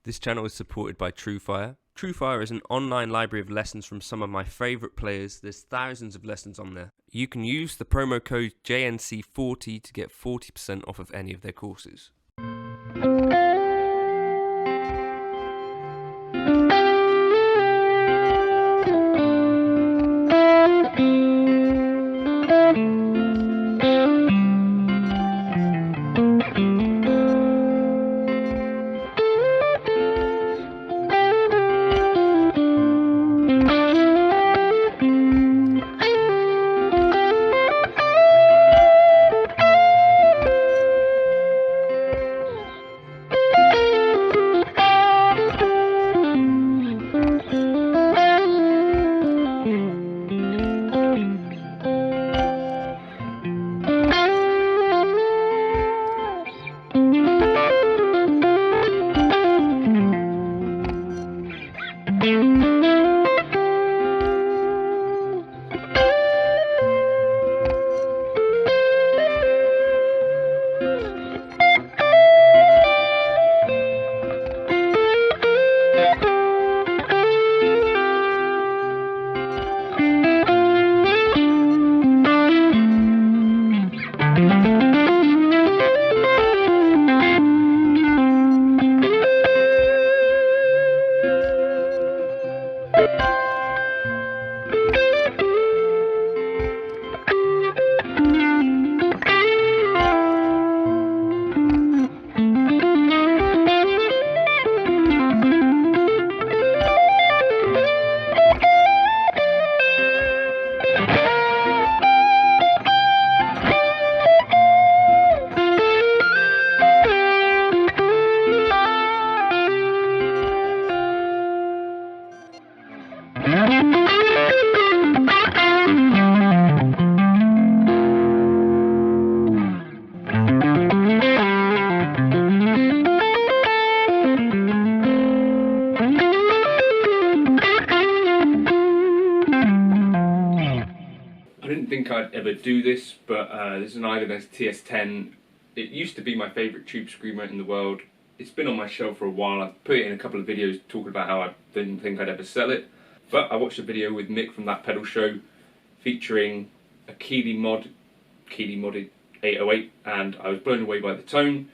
This channel is supported by TrueFire. TrueFire is an online library of lessons from some of my favourite players. There's thousands of lessons on there. You can use the promo code JNC40 to get 40% off of any of their courses. I didn't think I'd ever do this, but this is an Ibanez TS10. It used to be my favourite Tubescreamer in the world. It's been on my shelf for a while. I've put it in a couple of videos talking about how I didn't think I'd ever sell it. But I watched a video with Mick from That Pedal Show featuring a Keeley modded 808, and I was blown away by the tone.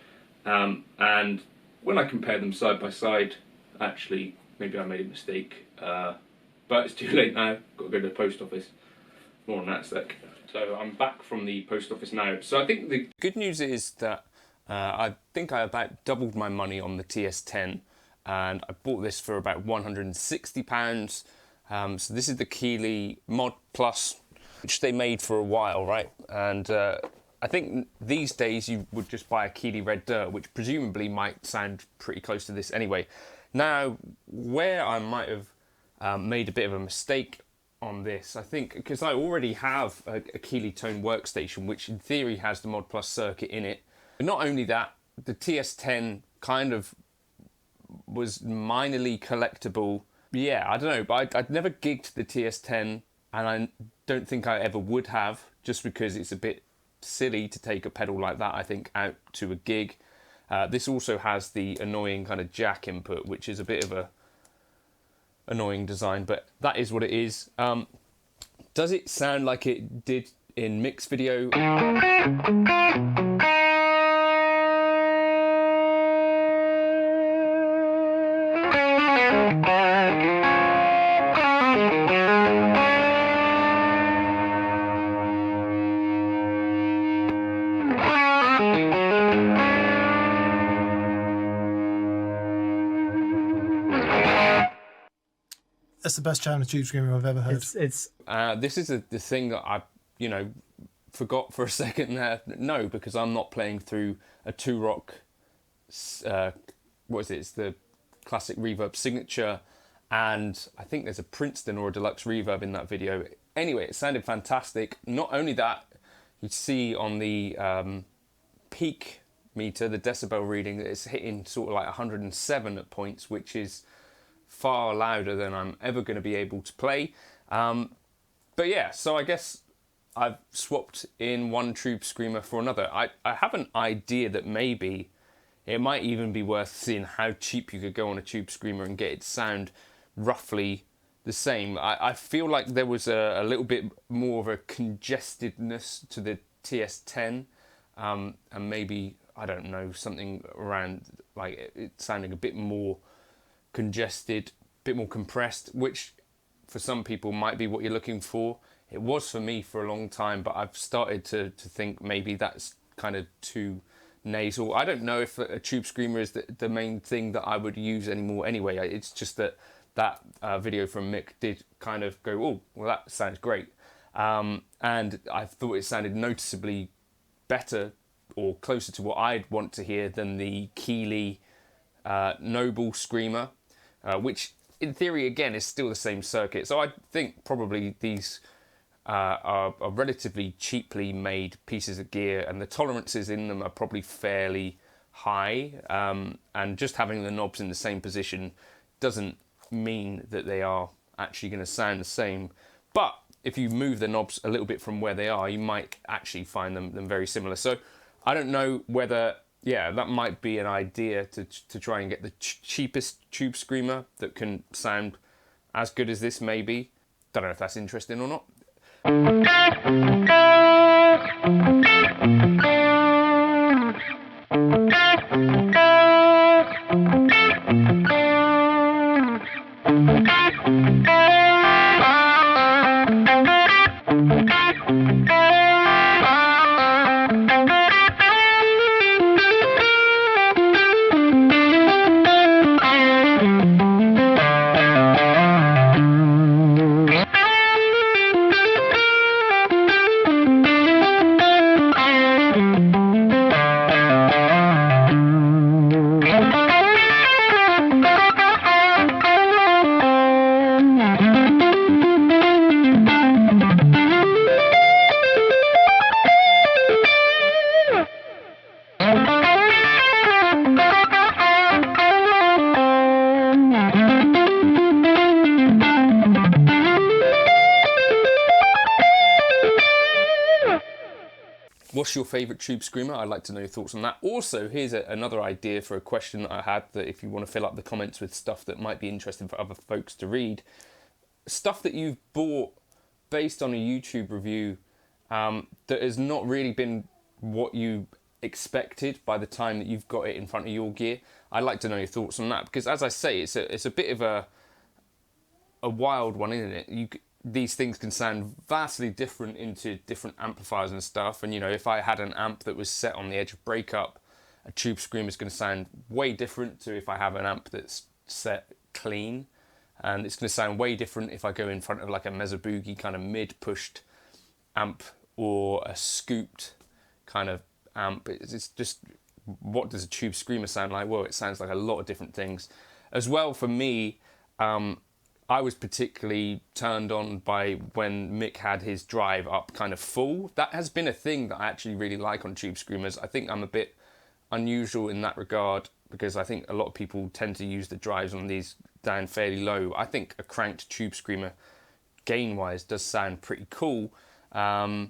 And when I compared them side by side, actually, maybe I made a mistake. But it's too late now. Got to go to the post office. More on that in a sec. So I'm back from the post office now. So I think the good news is that I think I about doubled my money on the TS10, and I bought this for about £160. So this is the Keeley Mod Plus, which they made for a while, right? And I think these days you would just buy a Keeley Red Dirt, which presumably might sound pretty close to this anyway. Now, where I might have made a bit of a mistake on this, I think, because I already have a Keeley Tone workstation, which in theory has the Mod Plus circuit in it. But not only that, the TS10 kind of was minorly collectible. Yeah, I don't know, but I'd never gigged the TS10, and I don't think I ever would have, just because it's a bit silly to take a pedal like that, I think, out to a gig. This also has the annoying kind of jack input, which is a bit of a annoying design, but that is what it is. Does it sound like it did in Mick's video? That's the best channel of Tubescreamer I've ever heard. This is the thing that I, forgot for a second there. No, because I'm not playing through a Two-Rock, what is it? It's the classic reverb signature, and I think there's a Princeton or a deluxe reverb in that video. Anyway, it sounded fantastic. Not only that, you see on the peak meter, the decibel reading, that it's hitting sort of like 107 at points, which is far louder than I'm ever going to be able to play. But yeah, so I guess I've swapped in one Tubescreamer for another. I have an idea that maybe It might even be worth seeing how cheap you could go on a Tubescreamer and get it to sound roughly the same. I feel like there was a little bit more of a congestedness to the TS10, and maybe, I don't know, something around like it sounding a bit more congested, a bit more compressed, which for some people might be what you're looking for. It was for me for a long time, but I've started to think maybe that's kind of too nasal. I don't know if a Tubescreamer is the main thing that I would use anymore anyway. It's just that video from Mick did kind of go, oh, well, that sounds great. And I thought it sounded noticeably better or closer to what I'd want to hear than the Keeley Noble Screamer, which in theory, again, is still the same circuit. So I think probably these are relatively cheaply made pieces of gear, and the tolerances in them are probably fairly high. And just having the knobs in the same position doesn't mean that they are actually going to sound the same. But if you move the knobs a little bit from where they are, you might actually find them very similar. So I don't know whether, yeah, that might be an idea to try and get the cheapest Tubescreamer that can sound as good as this, maybe. Don't know if that's interesting or not. What's your favourite Tubescreamer? I'd like to know your thoughts on that. Also, here's another idea for a question that I had, that if you want to fill up the comments with stuff that might be interesting for other folks to read. Stuff that you've bought based on a YouTube review that has not really been what you expected by the time that you've got it in front of your gear. I'd like to know your thoughts on that, because as I say, it's a bit of a wild one, isn't it? These things can sound vastly different into different amplifiers and stuff. And, you know, if I had an amp that was set on the edge of breakup, a Tubescreamer is going to sound way different to if I have an amp that's set clean. And it's going to sound way different if I go in front of like a Mezzo Boogie kind of mid-pushed amp or a scooped kind of amp. It's just, what does a Tubescreamer sound like? Well, it sounds like a lot of different things. As well, for me, I was particularly turned on by when Mick had his drive up kind of full. That has been a thing that I actually really like on Tubescreamers. I think I'm a bit unusual in that regard, because I think a lot of people tend to use the drives on these down fairly low. I think a cranked Tubescreamer, gain-wise, does sound pretty cool. And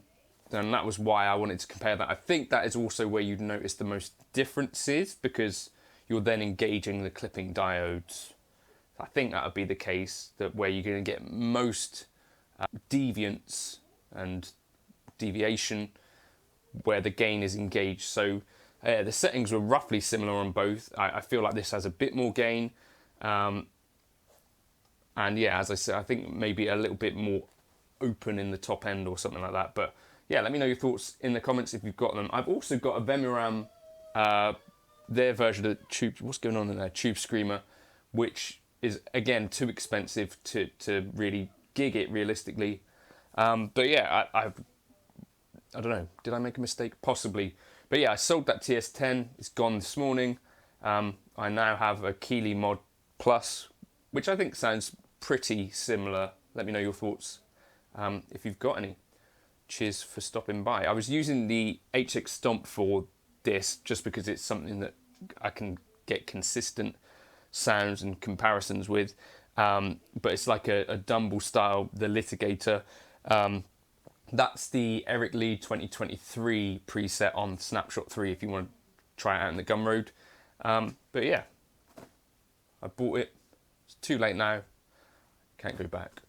that was why I wanted to compare that. I think that is also where you'd notice the most differences, because you're then engaging the clipping diodes. I think that would be the case, that where you're going to get most deviance and deviation where the gain is engaged. So the settings were roughly similar on both. I feel like this has a bit more gain. And yeah, as I said, I think maybe a little bit more open in the top end or something like that. But yeah, let me know your thoughts in the comments if you've got them. I've also got a Vemiram, their version of Tubescreamer, which is again too expensive to really gig it realistically. But yeah, I don't know, did I make a mistake? Possibly. But yeah, I sold that TS10, it's gone this morning. I now have a Keeley Mod Plus, which I think sounds pretty similar. Let me know your thoughts if you've got any. Cheers for stopping by. I was using the HX Stomp for this just because it's something that I can get consistent sounds and comparisons with, but it's like a Dumble style, the Litigator. That's the Eric Lee 2023 preset on Snapshot 3 if you want to try it out in the Gumroad. But yeah, I bought it. It's too late now. Can't go back.